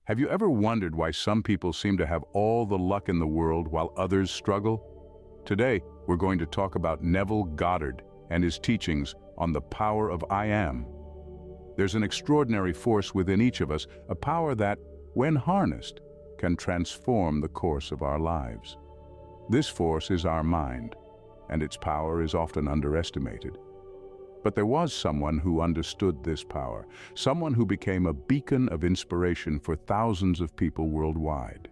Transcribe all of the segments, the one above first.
Have you ever wondered why some people seem to have all the luck in the world while others struggle? Today, we're going to talk about Neville Goddard and his teachings on the power of I Am. There's an extraordinary force within each of us, a power that, when harnessed, can transform the course of our lives. This force is our mind, and its power is often underestimated. But there was someone who understood this power, someone who became a beacon of inspiration for thousands of people worldwide.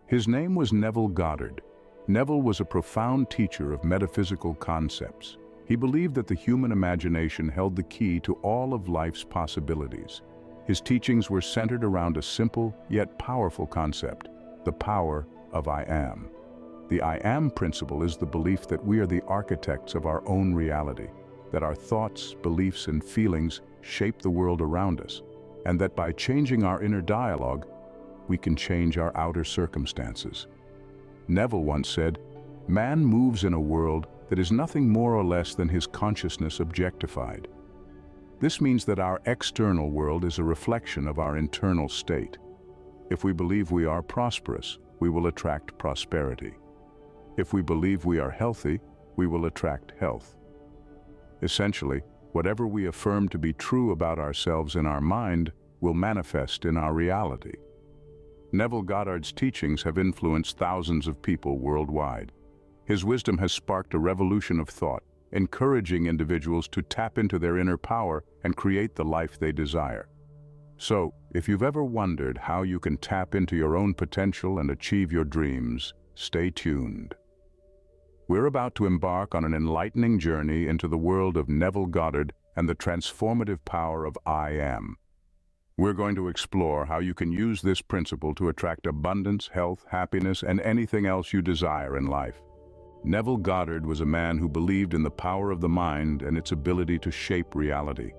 His name was Neville Goddard. Neville was a profound teacher of metaphysical concepts. He believed that the human imagination held the key to all of life's possibilities. His teachings were centered around a simple yet powerful concept, the power of I Am. The I Am principle is the belief that we are the architects of our own reality, that our thoughts, beliefs, and feelings shape the world around us, and that by changing our inner dialogue, we can change our outer circumstances. Neville once said, "Man moves in a world that is nothing more or less than his consciousness objectified." This means that our external world is a reflection of our internal state. If we believe we are prosperous, we will attract prosperity. If we believe we are healthy, we will attract health. Essentially, whatever we affirm to be true about ourselves in our mind will manifest in our reality. Neville Goddard's teachings have influenced thousands of people worldwide. His wisdom has sparked a revolution of thought, encouraging individuals to tap into their inner power and create the life they desire. So, if you've ever wondered how you can tap into your own potential and achieve your dreams, stay tuned. We're about to embark on an enlightening journey into the world of Neville Goddard and the transformative power of I Am. We're going to explore how you can use this principle to attract abundance, health, happiness, and anything else you desire in life. Neville Goddard was a man who believed in the power of the mind and its ability to shape reality.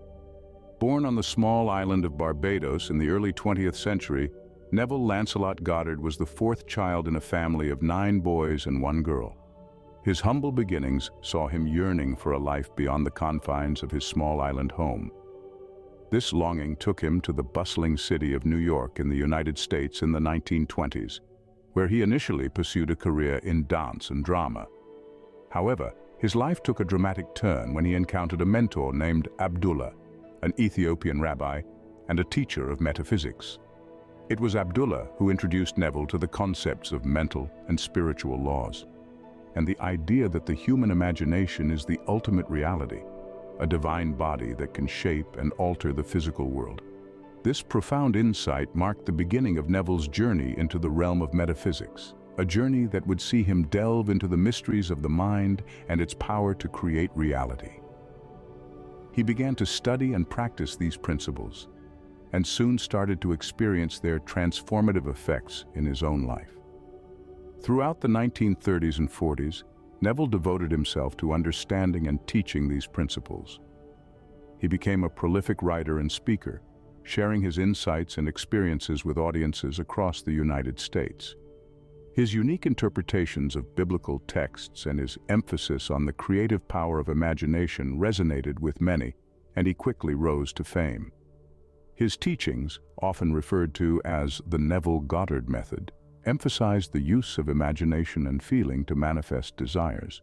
Born on the small island of Barbados in the early 20th century, Neville Lancelot Goddard was the fourth child in a family of 9 boys and 1 girl. His humble beginnings saw him yearning for a life beyond the confines of his small island home. This longing took him to the bustling city of New York in the United States in the 1920s, where he initially pursued a career in dance and drama. However, his life took a dramatic turn when he encountered a mentor named Abdullah, an Ethiopian rabbi and a teacher of metaphysics. It was Abdullah who introduced Neville to the concepts of mental and spiritual laws, and the idea that the human imagination is the ultimate reality, a divine body that can shape and alter the physical world. This profound insight marked the beginning of Neville's journey into the realm of metaphysics, a journey that would see him delve into the mysteries of the mind and its power to create reality. He began to study and practice these principles, and soon started to experience their transformative effects in his own life. Throughout the 1930s and 40s, Neville devoted himself to understanding and teaching these principles. He became a prolific writer and speaker, sharing his insights and experiences with audiences across the United States. His unique interpretations of biblical texts and his emphasis on the creative power of imagination resonated with many, and he quickly rose to fame. His teachings, often referred to as the Neville Goddard method, emphasized the use of imagination and feeling to manifest desires.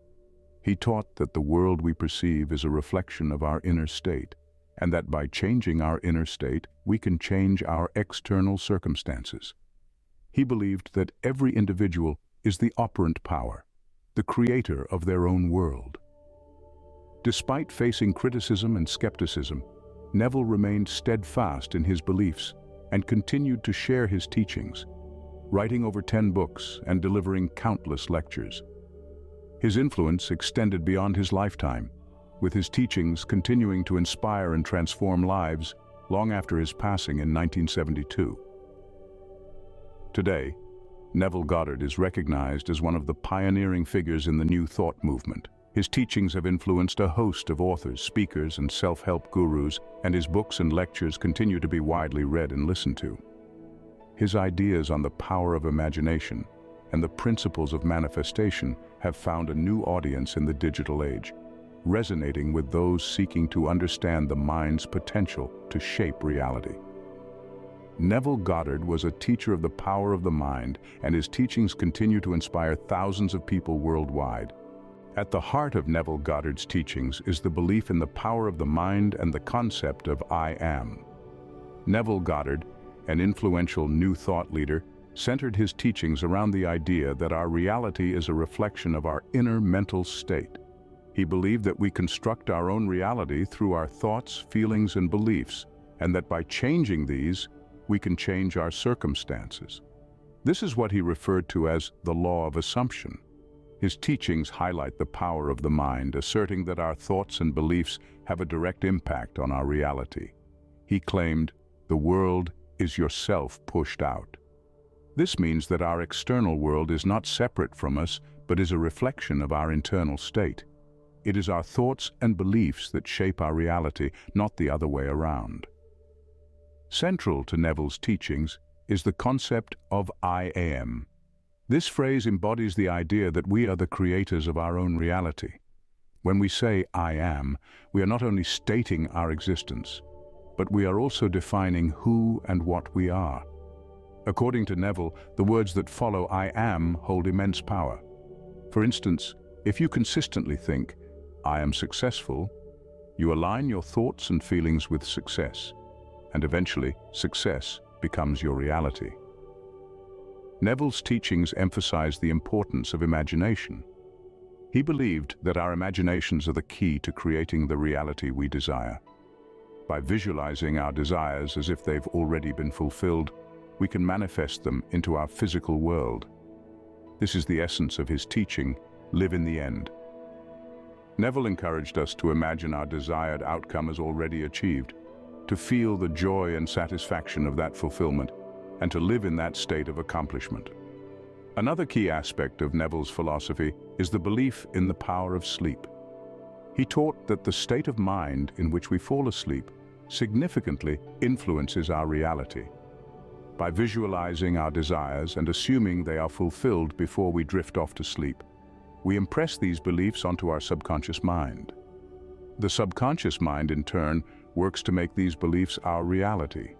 He taught that the world we perceive is a reflection of our inner state, and that by changing our inner state, we can change our external circumstances. He believed that every individual is the operant power, the creator of their own world. Despite facing criticism and skepticism, Neville remained steadfast in his beliefs and continued to share his teachings, writing over 10 books and delivering countless lectures. His influence extended beyond his lifetime, with his teachings continuing to inspire and transform lives long after his passing in 1972. Today, Neville Goddard is recognized as one of the pioneering figures in the New Thought movement. His teachings have influenced a host of authors, speakers, and self-help gurus, and his books and lectures continue to be widely read and listened to. His ideas on the power of imagination and the principles of manifestation have found a new audience in the digital age, resonating with those seeking to understand the mind's potential to shape reality. Neville Goddard was a teacher of the power of the mind, and his teachings continue to inspire thousands of people worldwide. At the heart of Neville Goddard's teachings is the belief in the power of the mind and the concept of I am. Neville Goddard, an influential New Thought leader, centered his teachings around the idea that our reality is a reflection of our inner mental state. He believed that we construct our own reality through our thoughts, feelings, and beliefs, and that by changing these, we can change our circumstances. This is what he referred to as the law of assumption. His teachings highlight the power of the mind, asserting that our thoughts and beliefs have a direct impact on our reality. He claimed, "The world is yourself pushed out." This means that our external world is not separate from us, but is a reflection of our internal state. It is our thoughts and beliefs that shape our reality, not the other way around. Central to Neville's teachings is the concept of I am. This phrase embodies the idea that we are the creators of our own reality. When we say I am, we are not only stating our existence, but we are also defining who and what we are. According to Neville, the words that follow I am hold immense power. For instance, if you consistently think, I am successful, you align your thoughts and feelings with success, and eventually success becomes your reality. Neville's teachings emphasize the importance of imagination. He believed that our imaginations are the key to creating the reality we desire. By visualizing our desires as if they've already been fulfilled, we can manifest them into our physical world. This is the essence of his teaching, live in the end. Neville encouraged us to imagine our desired outcome as already achieved, to feel the joy and satisfaction of that fulfillment, and to live in that state of accomplishment. Another key aspect of Neville's philosophy is the belief in the power of sleep. He taught that the state of mind in which we fall asleep significantly influences our reality. By visualizing our desires and assuming they are fulfilled before we drift off to sleep, we impress these beliefs onto our subconscious mind. The subconscious mind, in turn, works to make these beliefs our reality.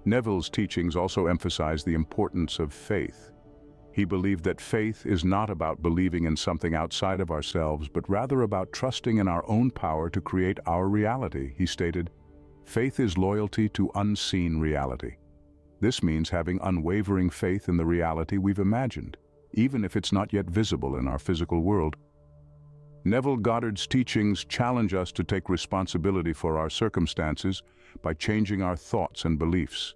Neville's teachings also emphasize the importance of faith. He believed that faith is not about believing in something outside of ourselves, but rather about trusting in our own power to create our reality. He stated, "Faith is loyalty to unseen reality." This means having unwavering faith in the reality we've imagined, even if it's not yet visible in our physical world. Neville Goddard's teachings challenge us to take responsibility for our circumstances by changing our thoughts and beliefs.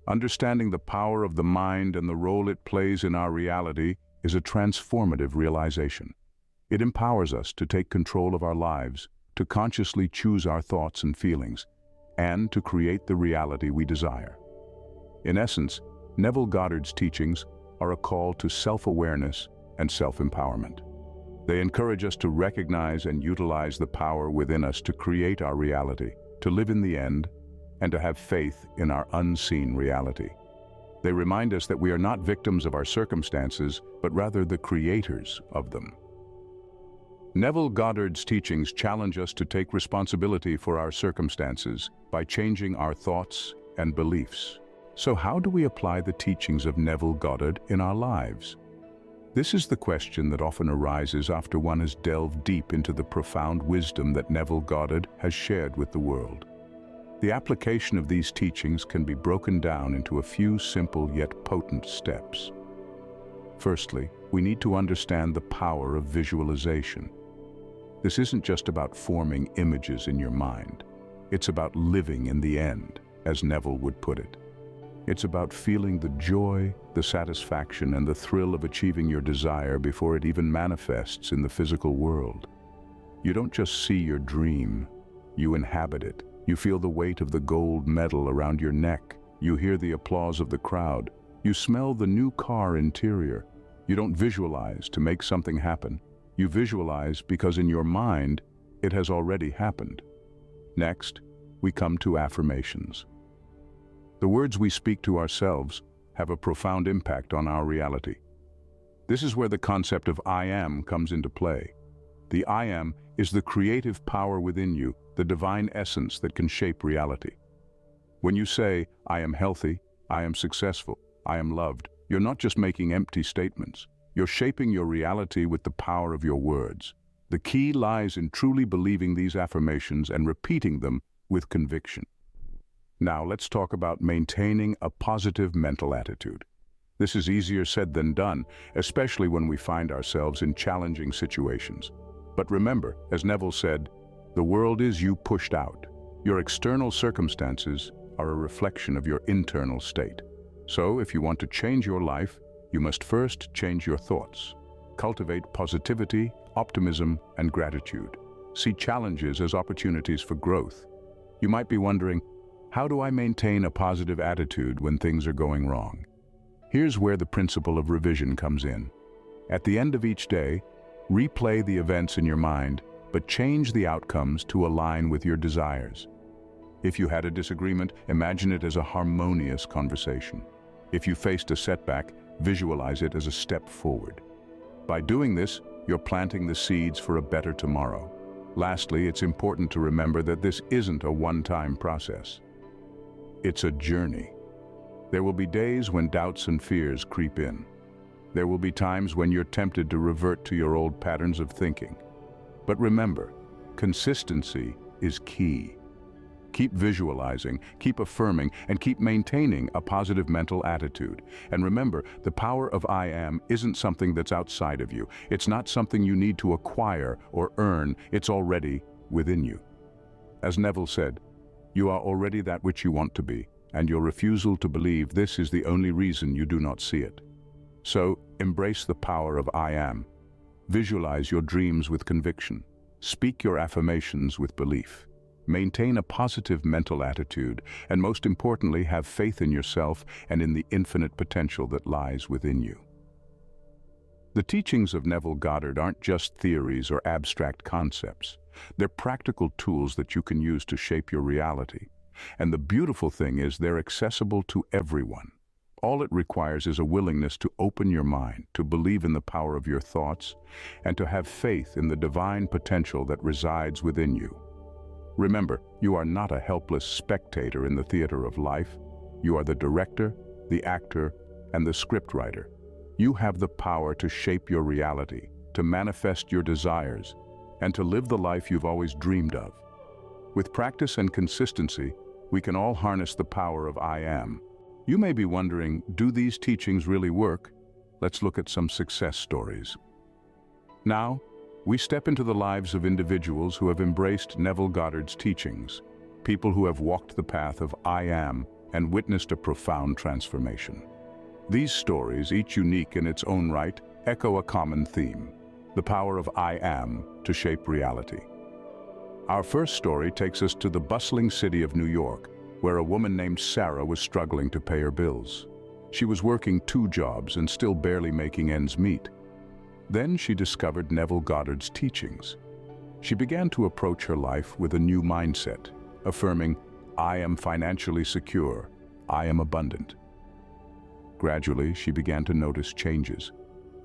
Understanding the power of the mind and the role it plays in our reality is a transformative realization. It empowers us to take control of our lives, to consciously choose our thoughts and feelings, and to create the reality we desire. In essence, Neville Goddard's teachings are a call to self-awareness and self-empowerment. They encourage us to recognize and utilize the power within us to create our reality, to live in the end, and to have faith in our unseen reality. They remind us that we are not victims of our circumstances, but rather the creators of them. Neville Goddard's teachings challenge us to take responsibility for our circumstances by changing our thoughts and beliefs. So how do we apply the teachings of Neville Goddard in our lives? This is the question that often arises after one has delved deep into the profound wisdom that Neville Goddard has shared with the world. The application of these teachings can be broken down into a few simple yet potent steps. Firstly, we need to understand the power of visualization. This isn't just about forming images in your mind. It's about living in the end, as Neville would put it. It's about feeling the joy, the satisfaction, and the thrill of achieving your desire before it even manifests in the physical world. You don't just see your dream, you inhabit it. You feel the weight of the gold medal around your neck. You hear the applause of the crowd. You smell the new car interior. You don't visualize to make something happen. You visualize because in your mind, it has already happened. Next, we come to affirmations. The words we speak to ourselves have a profound impact on our reality. This is where the concept of I am comes into play. The I am is the creative power within you, the divine essence that can shape reality. When you say, I am healthy, I am successful, I am loved, you're not just making empty statements. You're shaping your reality with the power of your words. The key lies in truly believing these affirmations and repeating them with conviction. Now let's talk about maintaining a positive mental attitude. This is easier said than done, especially when we find ourselves in challenging situations. But remember, as Neville said, the world is you pushed out. Your external circumstances are a reflection of your internal state. So, if you want to change your life, you must first change your thoughts. Cultivate positivity, optimism, and gratitude. See challenges as opportunities for growth. You might be wondering, how do I maintain a positive attitude when things are going wrong? Here's where the principle of revision comes in. At the end of each day, replay the events in your mind, but change the outcomes to align with your desires. If you had a disagreement, imagine it as a harmonious conversation. If you faced a setback, visualize it as a step forward. By doing this, you're planting the seeds for a better tomorrow. Lastly, it's important to remember that this isn't a one-time process. It's a journey. There will be days when doubts and fears creep in. There will be times when you're tempted to revert to your old patterns of thinking. But remember, consistency is key. Keep visualizing, keep affirming, and keep maintaining a positive mental attitude. And remember, the power of I am isn't something that's outside of you. It's not something you need to acquire or earn. It's already within you. As Neville said, you are already that which you want to be, and your refusal to believe this is the only reason you do not see it. So, embrace the power of I am. Visualize your dreams with conviction. Speak your affirmations with belief. Maintain a positive mental attitude, and most importantly, have faith in yourself and in the infinite potential that lies within you. The teachings of Neville Goddard aren't just theories or abstract concepts. They're practical tools that you can use to shape your reality. And the beautiful thing is they're accessible to everyone. All it requires is a willingness to open your mind, to believe in the power of your thoughts, and to have faith in the divine potential that resides within you. Remember, you are not a helpless spectator in the theater of life. You are the director, the actor, and the scriptwriter. You have the power to shape your reality, to manifest your desires, and to live the life you've always dreamed of. With practice and consistency, we can all harness the power of I am. You may be wondering, do these teachings really work? Let's look at some success stories. Now, we step into the lives of individuals who have embraced Neville Goddard's teachings, people who have walked the path of I am and witnessed a profound transformation. These stories, each unique in its own right, echo a common theme: the power of I am to shape reality. Our first story takes us to the bustling city of New York, where a woman named Sarah was struggling to pay her bills. She was working 2 jobs and still barely making ends meet. Then she discovered Neville Goddard's teachings. She began to approach her life with a new mindset, affirming, I am financially secure, I am abundant. Gradually, she began to notice changes.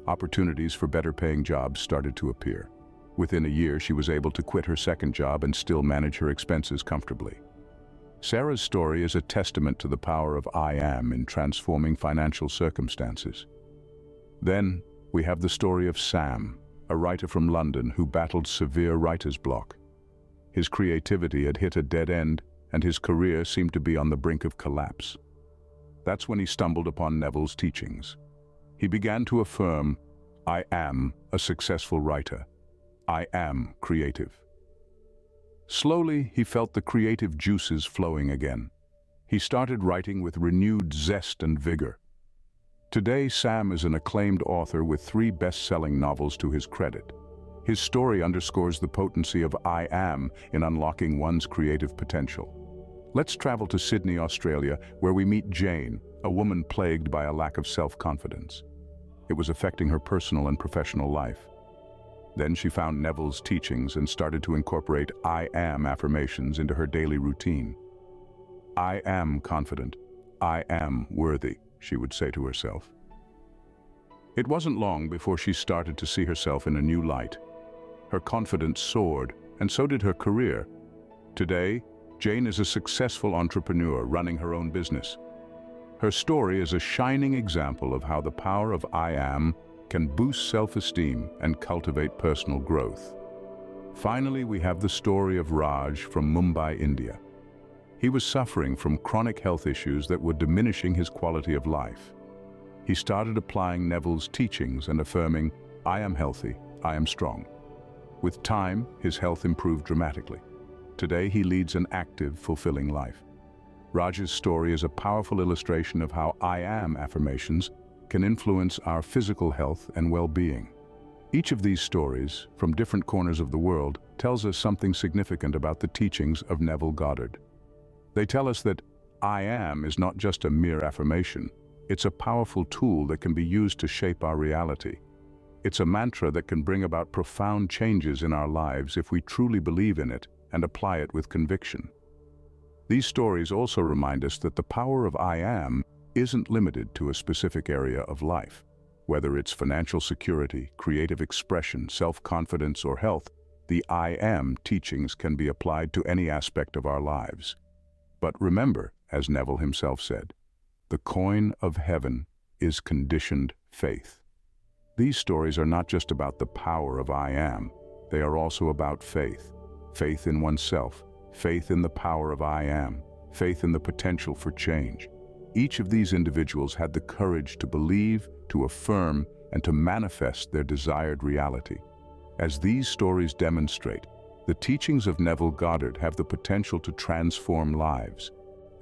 Opportunities for better-paying jobs started to appear. Within a year, she was able to quit her second job and still manage her expenses comfortably. Sarah's story is a testament to the power of I am in transforming financial circumstances. Then, we have the story of Sam, a writer from London who battled severe writer's block. His creativity had hit a dead end, and his career seemed to be on the brink of collapse. That's when he stumbled upon Neville's teachings. He began to affirm, I am a successful writer. I am creative. Slowly, he felt the creative juices flowing again. He started writing with renewed zest and vigor. Today, Sam is an acclaimed author with 3 best-selling novels to his credit. His story underscores the potency of I am in unlocking one's creative potential. Let's travel to Sydney, Australia, where we meet Jane, a woman plagued by a lack of self-confidence. It was affecting her personal and professional life. Then she found Neville's teachings and started to incorporate I am affirmations into her daily routine. I am confident. I am worthy, she would say to herself. It wasn't long before she started to see herself in a new light. Her confidence soared, and so did her career. Today, Jane is a successful entrepreneur running her own business. Her story is a shining example of how the power of I am can boost self-esteem and cultivate personal growth. Finally, we have the story of Raj from Mumbai, India. He was suffering from chronic health issues that were diminishing his quality of life. He started applying Neville's teachings and affirming, "I am healthy, I am strong." With time, his health improved dramatically. Today, he leads an active, fulfilling life. Raj's story is a powerful illustration of how I am affirmations can influence our physical health and well-being. Each of these stories, from different corners of the world, tells us something significant about the teachings of Neville Goddard. They tell us that I am is not just a mere affirmation. It's a powerful tool that can be used to shape our reality. It's a mantra that can bring about profound changes in our lives if we truly believe in it and apply it with conviction. These stories also remind us that the power of I am isn't limited to a specific area of life. Whether it's financial security, creative expression, self-confidence, or health, the I am teachings can be applied to any aspect of our lives. But remember, as Neville himself said, the coin of heaven is conditioned faith. These stories are not just about the power of I am, they are also about faith. Faith in oneself, faith in the power of I am, faith in the potential for change. Each of these individuals had the courage to believe, to affirm, and to manifest their desired reality. As these stories demonstrate, the teachings of Neville Goddard have the potential to transform lives.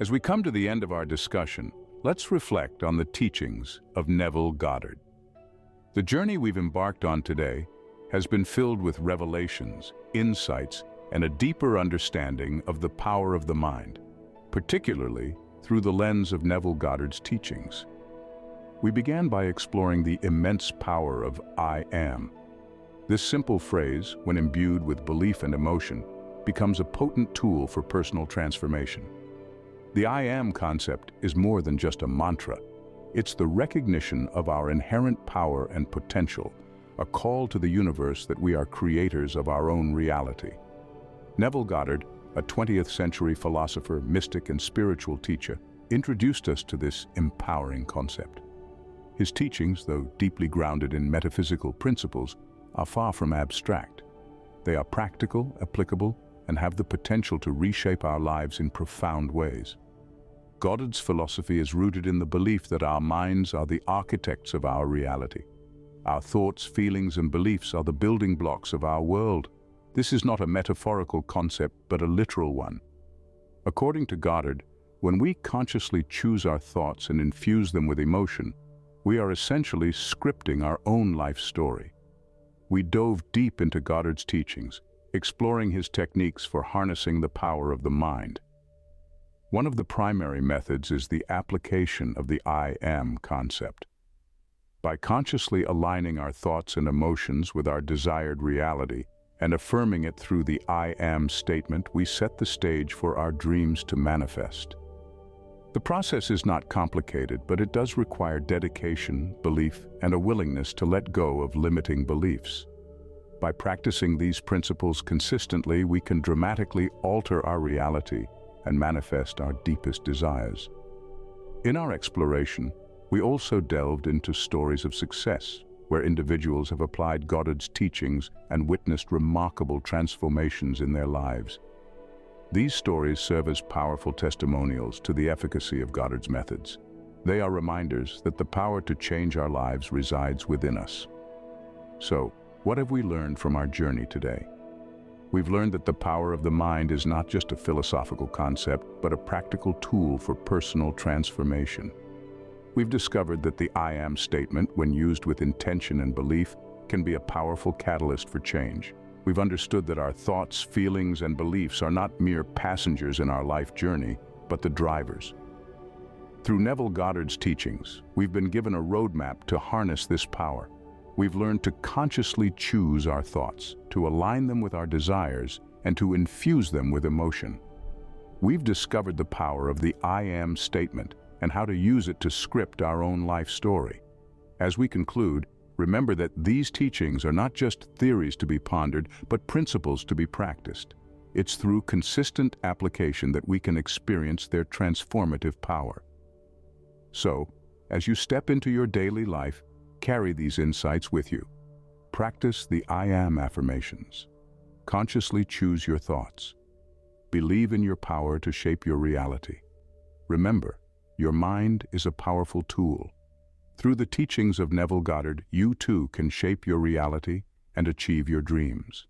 As we come to the end of our discussion, let's reflect on the teachings of Neville Goddard. The journey we've embarked on today has been filled with revelations, insights, and a deeper understanding of the power of the mind, particularly through the lens of Neville Goddard's teachings. We began by exploring the immense power of I am. This simple phrase, when imbued with belief and emotion, becomes a potent tool for personal transformation. The I am concept is more than just a mantra. It's the recognition of our inherent power and potential, a call to the universe that we are creators of our own reality. Neville Goddard, a 20th century philosopher, mystic, and spiritual teacher, introduced us to this empowering concept. His teachings, though deeply grounded in metaphysical principles, are far from abstract. They are practical, applicable, and have the potential to reshape our lives in profound ways. Goddard's philosophy is rooted in the belief that our minds are the architects of our reality. Our thoughts, feelings, and beliefs are the building blocks of our world. This is not a metaphorical concept, but a literal one. According to Goddard, when we consciously choose our thoughts and infuse them with emotion, we are essentially scripting our own life story. We dove deep into Goddard's teachings, exploring his techniques for harnessing the power of the mind. One of the primary methods is the application of the I am concept. By consciously aligning our thoughts and emotions with our desired reality and affirming it through the I am statement, we set the stage for our dreams to manifest. The process is not complicated, but it does require dedication, belief, and a willingness to let go of limiting beliefs. By practicing these principles consistently, we can dramatically alter our reality and manifest our deepest desires. In our exploration, we also delved into stories of success, where individuals have applied Goddard's teachings and witnessed remarkable transformations in their lives. These stories serve as powerful testimonials to the efficacy of Goddard's methods. They are reminders that the power to change our lives resides within us. So, what have we learned from our journey today? We've learned that the power of the mind is not just a philosophical concept, but a practical tool for personal transformation. We've discovered that the I am statement, when used with intention and belief, can be a powerful catalyst for change. We've understood that our thoughts, feelings, and beliefs are not mere passengers in our life journey, but the drivers. Through Neville Goddard's teachings, we've been given a roadmap to harness this power. We've learned to consciously choose our thoughts, to align them with our desires, and to infuse them with emotion. We've discovered the power of the I am statement and how to use it to script our own life story. As we conclude, remember that these teachings are not just theories to be pondered, but principles to be practiced. It's through consistent application that we can experience their transformative power. So, as you step into your daily life, carry these insights with you. Practice the I am affirmations. Consciously choose your thoughts. Believe in your power to shape your reality. Remember, your mind is a powerful tool. Through the teachings of Neville Goddard, you too can shape your reality and achieve your dreams.